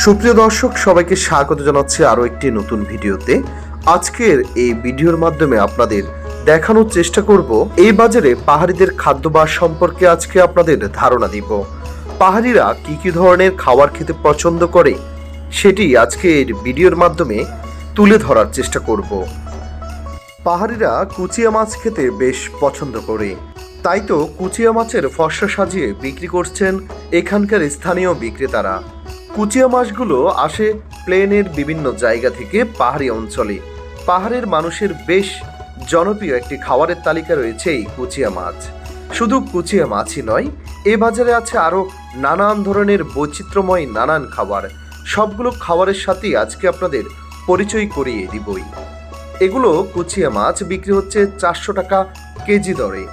সুপ্রিয় দর্শক, সবাইকে স্বাগত জানাচ্ছি আরও একটি নতুন ভিডিওতে। আজকের এই ভিডিওর মাধ্যমে আপনাদের দেখানোর চেষ্টা করব এই বাজারে পাহাড়িদের খাদ্যাভ্যাস সম্পর্কে আজকে আপনাদের ধারণা দিব। পাহাড়িরা কি কি ধরনের খাবার খেতে পছন্দ করে সেটি আজকের ভিডিওর মাধ্যমে তুলে ধরার চেষ্টা করব। পাহাড়িরা কুচিয়া মাছ খেতে বেশ পছন্দ করে, তাই তো কুচিয়া মাছের ফর্সা সাজিয়ে বিক্রি করছেন এখানকার স্থানীয় বিক্রেতারা। কুচিয়া মাছগুলো আসে প্লেনের বিভিন্ন জায়গা থেকে পাহাড়ি অঞ্চলে। পাহাড়ের মানুষের বেশ জনপ্রিয় একটি খাবারের তালিকা রয়েছে এই কুচিয়া মাছ। শুধু কুচিয়া মাছই নয়, এ বাজারে আছে আরও নানান ধরনের বৈচিত্র্যময় নানান খাবার। সবগুলো খাবারের সাথেই আজকে আপনাদের পরিচয় করিয়ে দিবই। এগুলো কুচিয়া মাছ বিক্রি হচ্ছে 400 টাকা কেজি দরে।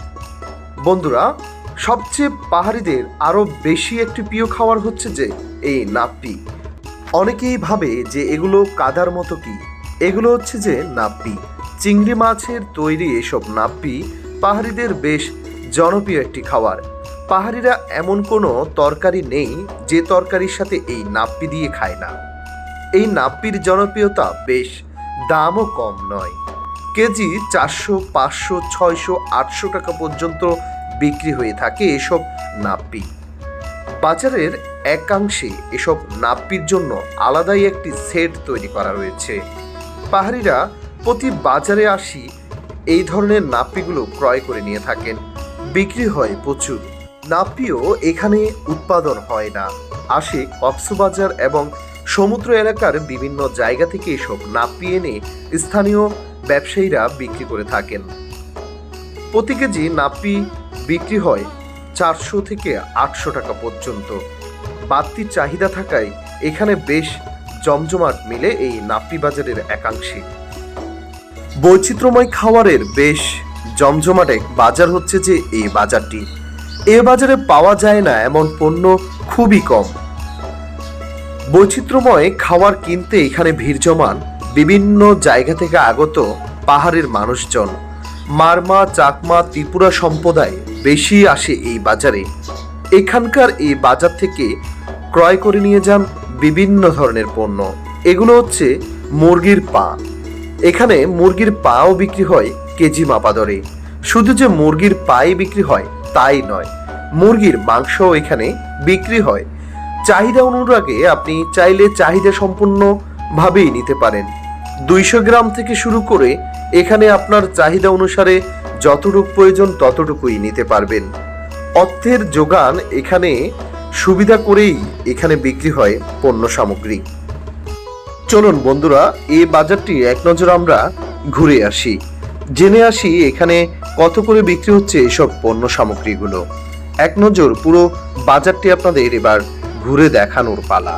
বন্ধুরা, সবচেয়ে পাহাড়িদের আরও বেশি একটি প্রিয় খাবার হচ্ছে যে এই নাপ্পি। অনেকেই ভাবে যে এগুলো কাদার মতো, কি এগুলো হচ্ছে যে নাপ্পি। চিংড়ি মাছের তৈরি এসব নাপ্পি পাহাড়িদের বেশ জনপ্রিয় একটি খাবার। পাহাড়িরা এমন কোনো তরকারি নেই যে তরকারির সাথে এই নাপ্পি দিয়ে খায় না। এই নাপ্পির জনপ্রিয়তা বেশ, দামও কম নয়। কেজি 400, 500, 600, 800 টাকা পর্যন্ত বিক্রি হয়ে থাকে এসব নাপ্পি। বাজারের একাংশে এসব নাপ্পির জন্য আলাদাই একটি সেট তৈরি করা রয়েছে। পাহাড়িরা প্রতি বাজারে আসি এই ধরনের নাপ্পিগুলো ক্রয় করে নিয়ে থাকেন। বিক্রি হয় প্রচুর। নাপ্পিও এখানে উৎপাদন হয় না, আসে কক্সবাজার এবং সমুদ্র এলাকার বিভিন্ন জায়গা থেকে এসব নাপ্পি এনে স্থানীয় ব্যবসায়ীরা বিক্রি করে থাকেন। প্রতি কেজি নাপ্পি বিক্রি হয় 400 থেকে 800 টাকা পর্যন্ত। বাড়তি চাহিদা থাকায় এখানে বেশ জমজমাট মিলে এই নাপ্পি বাজারের একাংশে। বৈচিত্র্যময় খাবারের বেশ জমজমাট এক বাজার হচ্ছে যে এই বাজারটি। এ বাজারে পাওয়া যায় না এমন পণ্য খুবই কম। বৈচিত্র্যময় খাবার কিনতে এখানে ভিড় জমান বিভিন্ন জায়গা থেকে আগত পাহাড়ের মানুষজন। মারমা, চাকমা, ত্রিপুরা সম্প্রদায় বেশি আসে এই বাজারে। এখানকার এই বাজার থেকে ক্রয় করে নিয়ে যান বিভিন্ন ধরনের পণ্য। এগুলো হচ্ছে মুরগির পা। এখানে মুরগির পাও বিক্রি হয় কেজি মাপা দরে। শুধু যে মুরগির পাই বিক্রি হয় তাই নয়, মুরগির মাংসও এখানে বিক্রি হয়। চাহিদা অনুরাগে আপনি চাইলে চাহিদা সম্পূর্ণভাবেই নিতে পারেন। 200 গ্রাম থেকে শুরু করে এখানে আপনার চাহিদা অনুসারে যতটুকু প্রয়োজন ততটুকুই নিতে পারবেন। অর্থের যোগান এখানে সুবিধা করেই এখানে বিক্রি হয় পণ্য সামগ্রী। চলুন বন্ধুরা, এই বাজারটি এক নজর আমরা ঘুরে আসি, জেনে আসি এখানে কত করে বিক্রি হচ্ছে এসব পণ্য সামগ্রীগুলো। এক নজর পুরো বাজারটি আপনাদের এবার ঘুরে দেখানোর পালা।